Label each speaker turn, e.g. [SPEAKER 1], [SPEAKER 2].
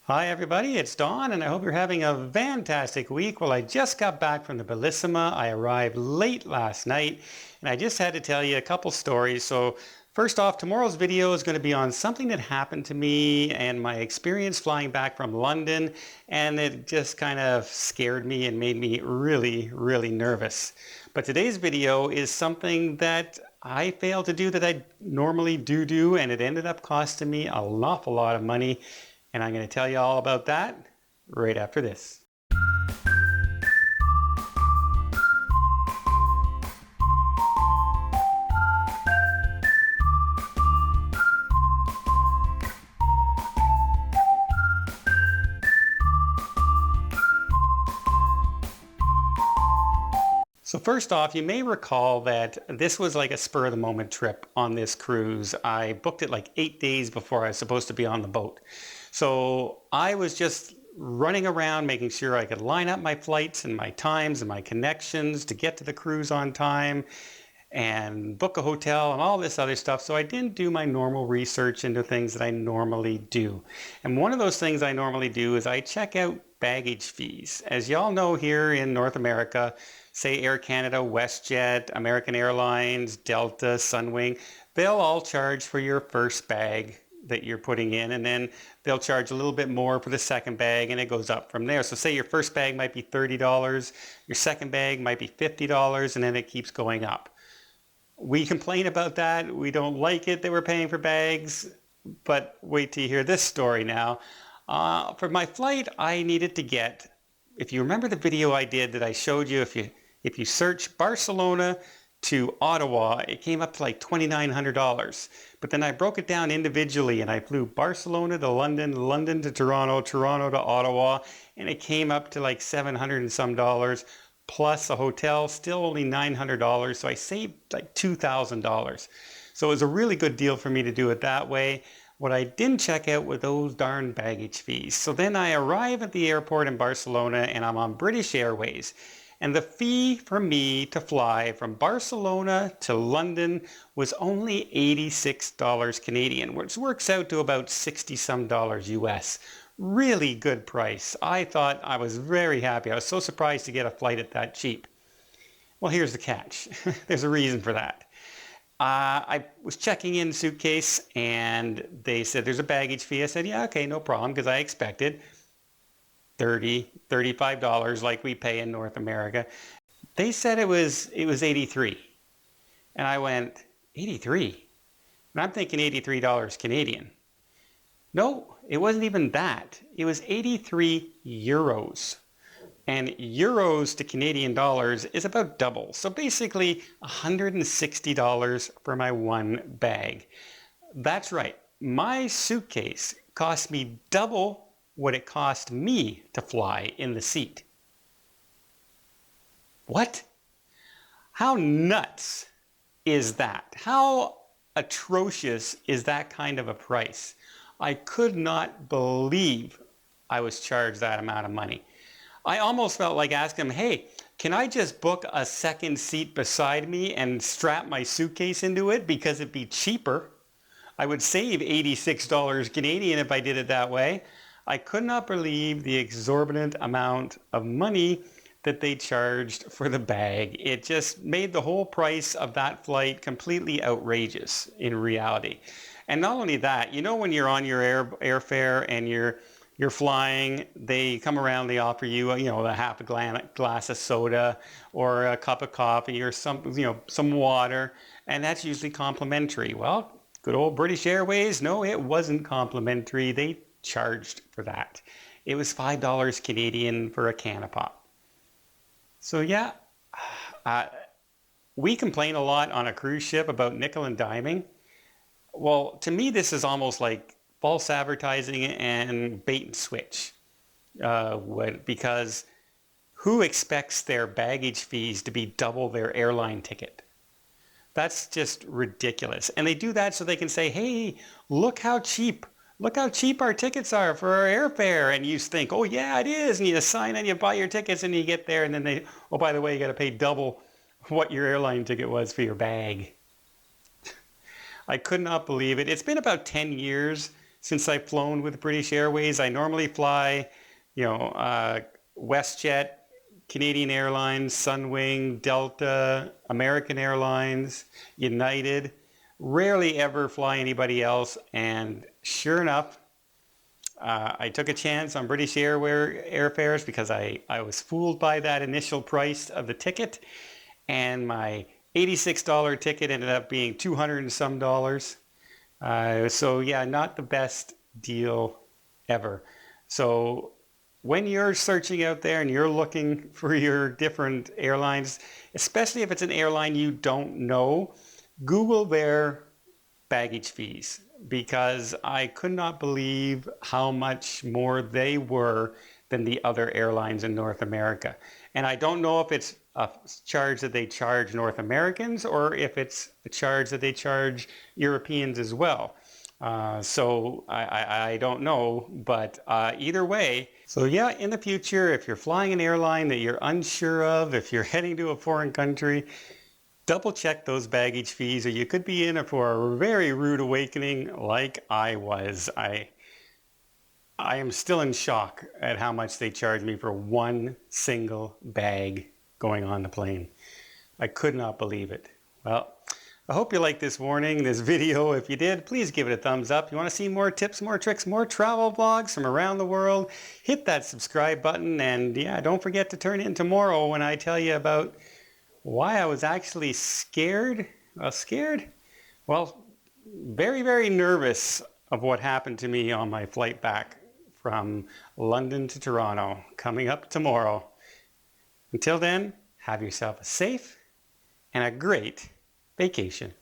[SPEAKER 1] Hi everybody, it's Don and I hope you're having a fantastic week. Well, I just got back from the Bellissima. I arrived late last night and I just had to tell you a couple stories. So first off, tomorrow's video is going to be on something that happened to me and my experience flying back from London, and it just kind of scared me and made me really nervous. But today's video is something that I failed to do that I normally do, and it ended up costing me an awful lot of money. And I'm going to tell you all about that right after this. So first off, you may recall that this was like a spur of the moment trip on this cruise. I booked it like 8 days before I was supposed to be on the boat. So I was just running around making sure I could line up my flights and my times and my connections to get to the cruise on time and book a hotel and all this other stuff. So I didn't do my normal research into things that I normally do. And one of those things I normally do is I check out baggage fees. As y'all know, here in North America, say Air Canada, WestJet, American Airlines, Delta, Sunwing, they'll all charge for your first bag that you're putting in, and then they'll charge a little bit more for the second bag, and it goes up from there. So say your first bag might be $30, your second bag might be $50, and then it keeps going up. We complain about that. We don't like it that we're paying for bags, but wait till you hear this story now. For my flight, I needed to get, if you remember the video I did that I showed you, if you search Barcelona to Ottawa, it came up to like $2,900. But then I broke it down individually and I flew Barcelona to London, London to Toronto, Toronto to Ottawa, and it came up to like $700 and some dollars, plus a hotel, still only $900. So I saved like $2,000. So it was a really good deal for me to do it that way. What I didn't check out were those darn baggage fees. So then I arrive at the airport in Barcelona and I'm on British Airways. And the fee for me to fly from Barcelona to London was only $86 Canadian, which works out to about 60 some dollars US. Really good price. I thought I was very happy. I was so surprised to get a flight at that cheap. Well, here's the catch. There's a reason for that. I was checking in suitcase and they said there's a baggage fee. I said, yeah, okay, no problem, because I expected $30, $35 like we pay in North America. They said it was 83. And I went, 83? And I'm thinking $83 Canadian. No, it wasn't even that. It was 83 euros. And euros to Canadian dollars is about double. So basically $160 for my one bag. That's right. My suitcase cost me double what it cost me to fly in the seat. What? How nuts is that? How atrocious is that kind of a price? I could not believe I was charged that amount of money. I almost felt like asking them, hey, can I just book a second seat beside me and strap my suitcase into it because it'd be cheaper? I would save $86 Canadian if I did it that way. I could not believe the exorbitant amount of money that they charged for the bag. It just made the whole price of that flight completely outrageous in reality. And not only that, you know, when you're on your airfare and you're flying, they come around, they offer you, a half a glass of soda or a cup of coffee or some water, and that's usually complimentary. Well, good old British Airways, no, it wasn't complimentary. They charged for that. It was $5 Canadian for a can of pop. So yeah, we complain a lot on a cruise ship about nickel and diming. Well, to me, this is almost like false advertising and bait and switch. Because who expects their baggage fees to be double their airline ticket? That's just ridiculous. And they do that so they can say, hey, look how cheap our tickets are for our airfare. And you think, oh yeah, it is. And you sign and you buy your tickets and you get there. And then oh, by the way, you got to pay double what your airline ticket was for your bag. I could not believe it. It's been about 10 years since I've flown with British Airways. I normally fly, WestJet, Canadian Airlines, Sunwing, Delta, American Airlines, United. Rarely ever fly anybody else. And sure enough, I took a chance on British airfares because I was fooled by that initial price of the ticket. And my $86 ticket ended up being 200 and some dollars. So yeah, not the best deal ever. So when you're searching out there and you're looking for your different airlines, especially if it's an airline you don't know, Google their baggage fees, because I could not believe how much more they were than the other airlines in North America. And I don't know if it's a charge that they charge North Americans or if it's a charge that they charge Europeans as well. So I don't know, but either way. So yeah, in the future, if you're flying an airline that you're unsure of, if you're heading to a foreign country, double check those baggage fees, or you could be in for a very rude awakening like I was. I am still in shock at how much they charged me for one single bag going on the plane. I could not believe it. Well, I hope you liked this warning, this video. If you did, please give it a thumbs up. You want to see more tips, more tricks, more travel vlogs from around the world, hit that subscribe button. And yeah, don't forget to turn in tomorrow when I tell you about why I was actually scared. Well, very, very nervous of what happened to me on my flight back from London to Toronto, coming up tomorrow. Until then, have yourself a safe and a great vacation.